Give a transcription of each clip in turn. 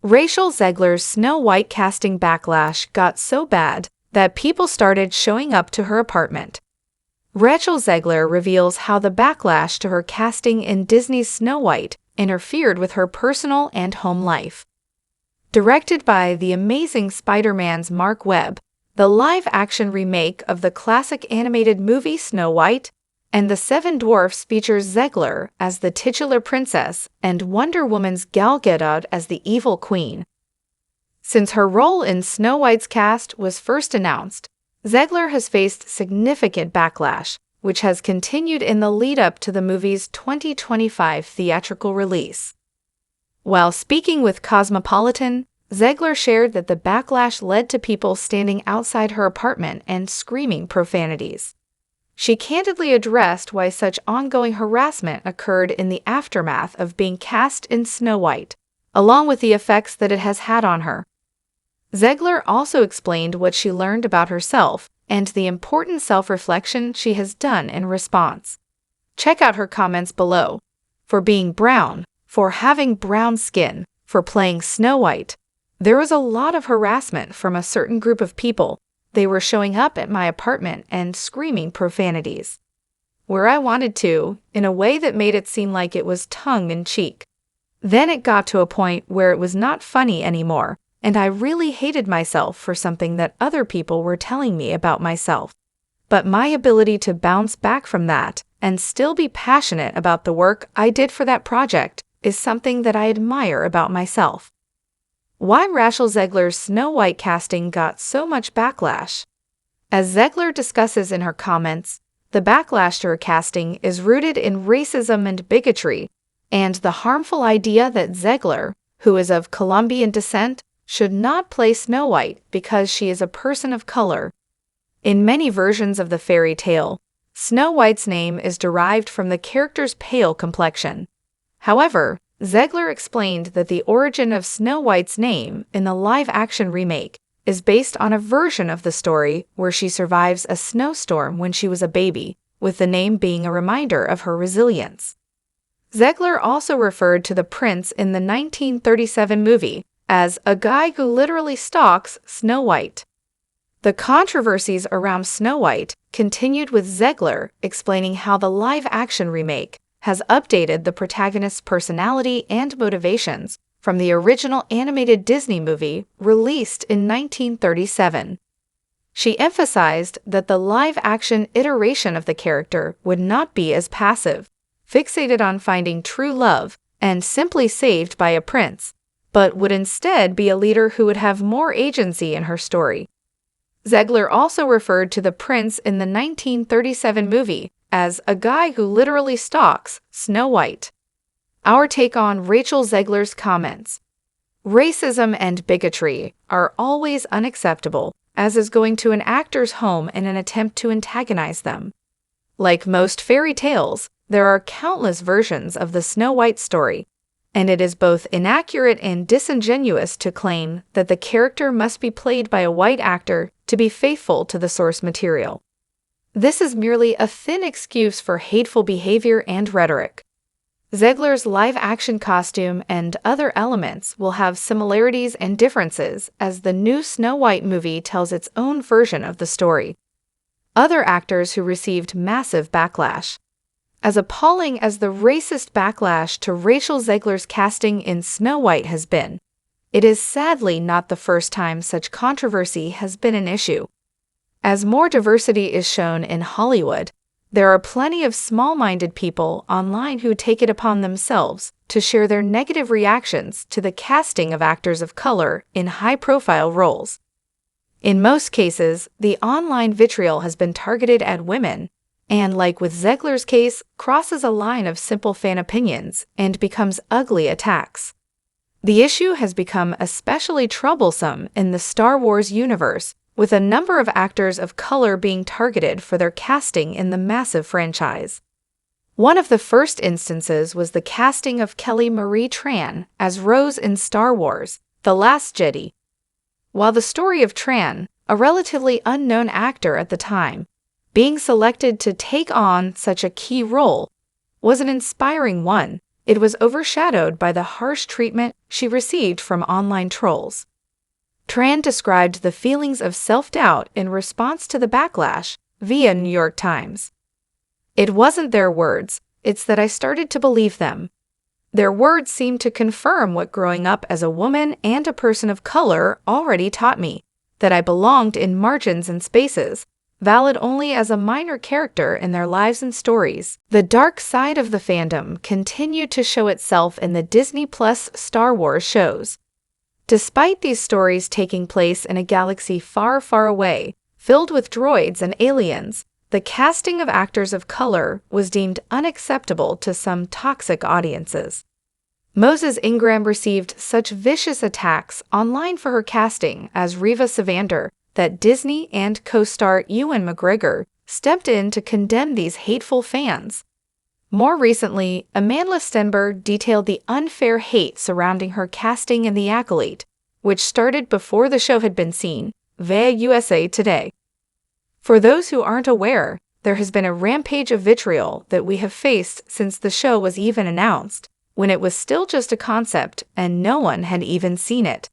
Rachel Zegler's Snow White casting backlash got so bad that people started showing up to her apartment. Rachel Zegler reveals how the backlash to her casting in Disney's Snow White interfered with her personal and home life. Directed by the amazing Spider-Man's Mark Webb, the live-action remake of the classic animated movie Snow White and the Seven Dwarfs features Zegler as the titular princess and Wonder Woman's Gal Gadot as the evil queen. Since her role in Snow White's cast was first announced, Zegler has faced significant backlash, which has continued in the lead-up to the movie's 2025 theatrical release. While speaking with Cosmopolitan, Zegler shared that the backlash led to people standing outside her apartment and screaming profanities. She candidly addressed why such ongoing harassment occurred in the aftermath of being cast in Snow White, along with the effects that it has had on her. Zegler also explained what she learned about herself and the important self-reflection she has done in response. Check out her comments below. For being brown, for having brown skin, for playing Snow White. There was a lot of harassment from a certain group of people. They were showing up at my apartment and screaming profanities. Where I wanted to, in a way that made it seem like it was tongue-in-cheek. Then it got to a point where it was not funny anymore, and I really hated myself for something that other people were telling me about myself. But my ability to bounce back from that and still be passionate about the work I did for that project is something that I admire about myself. Why Rachel Zegler's Snow White casting got so much backlash? As Zegler discusses in her comments, the backlash to her casting is rooted in racism and bigotry, and the harmful idea that Zegler, who is of Colombian descent, should not play Snow White because she is a person of color. In many versions of the fairy tale, Snow White's name is derived from the character's pale complexion. However, Zegler explained that the origin of Snow White's name in the live-action remake is based on a version of the story where she survives a snowstorm when she was a baby, with the name being a reminder of her resilience. Zegler also referred to the prince in the 1937 movie as a guy who literally stalks Snow White. The controversies around Snow White continued with Zegler explaining how the live-action remake has updated the protagonist's personality and motivations from the original animated Disney movie released in 1937. She emphasized that the live-action iteration of the character would not be as passive, fixated on finding true love, and simply saved by a prince, but would instead be a leader who would have more agency in her story. Zegler also referred to the prince in the 1937 movie as a guy who literally stalks Snow White. Our take on Rachel Zegler's comments. Racism and bigotry are always unacceptable, as is going to an actor's home in an attempt to antagonize them. Like most fairy tales, there are countless versions of the Snow White story, and it is both inaccurate and disingenuous to claim that the character must be played by a white actor to be faithful to the source material. This is merely a thin excuse for hateful behavior and rhetoric. Zegler's live-action costume and other elements will have similarities and differences as the new Snow White movie tells its own version of the story. Other actors who received massive backlash. As appalling as the racist backlash to Rachel Zegler's casting in Snow White has been, it is sadly not the first time such controversy has been an issue. As more diversity is shown in Hollywood, there are plenty of small-minded people online who take it upon themselves to share their negative reactions to the casting of actors of color in high-profile roles. In most cases, the online vitriol has been targeted at women, and like with Zegler's case, crosses a line of simple fan opinions and becomes ugly attacks. The issue has become especially troublesome in the Star Wars universe, with a number of actors of color being targeted for their casting in the massive franchise. One of the first instances was the casting of Kelly Marie Tran as Rose in Star Wars: The Last Jedi. While the story of Tran, a relatively unknown actor at the time, being selected to take on such a key role, was an inspiring one, it was overshadowed by the harsh treatment she received from online trolls. Tran described the feelings of self-doubt in response to the backlash via New York Times. "It wasn't their words, it's that I started to believe them. Their words seemed to confirm what growing up as a woman and a person of color already taught me, that I belonged in margins and spaces, valid only as a minor character in their lives and stories." The dark side of the fandom continued to show itself in the Disney Plus Star Wars shows. Despite these stories taking place in a galaxy far, far away, filled with droids and aliens, the casting of actors of color was deemed unacceptable to some toxic audiences. Moses Ingram received such vicious attacks online for her casting as Reva Savander that Disney and co-star Ewan McGregor stepped in to condemn these hateful fans. More recently, Amandla Stenberg detailed the unfair hate surrounding her casting in The Acolyte, which started before the show had been seen, via USA Today. "For those who aren't aware, there has been a rampage of vitriol that we have faced since the show was even announced, when it was still just a concept and no one had even seen it,"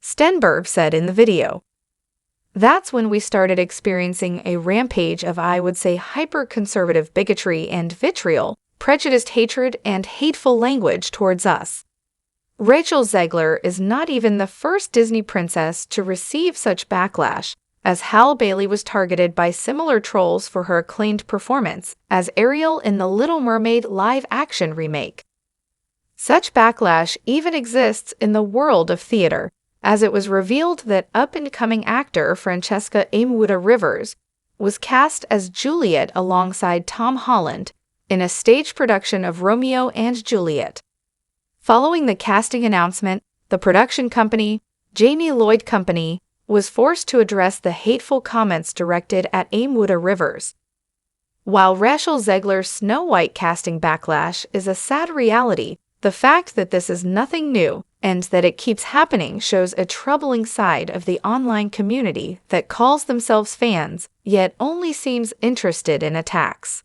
Stenberg said in the video. "That's when we started experiencing a rampage of, I would say, hyper-conservative bigotry and vitriol, prejudiced hatred, and hateful language towards us." Rachel Zegler is not even the first Disney princess to receive such backlash, as Halle Bailey was targeted by similar trolls for her acclaimed performance as Ariel in The Little Mermaid live-action remake. Such backlash even exists in the world of theater, as it was revealed that up-and-coming actor Francesca Aimwuda Rivers was cast as Juliet alongside Tom Holland in a stage production of Romeo and Juliet. Following the casting announcement, the production company, Jamie Lloyd Company, was forced to address the hateful comments directed at Aimwuda Rivers. While Rachel Zegler's Snow White casting backlash is a sad reality, the fact that this is nothing new and that it keeps happening shows a troubling side of the online community that calls themselves fans, yet only seems interested in attacks.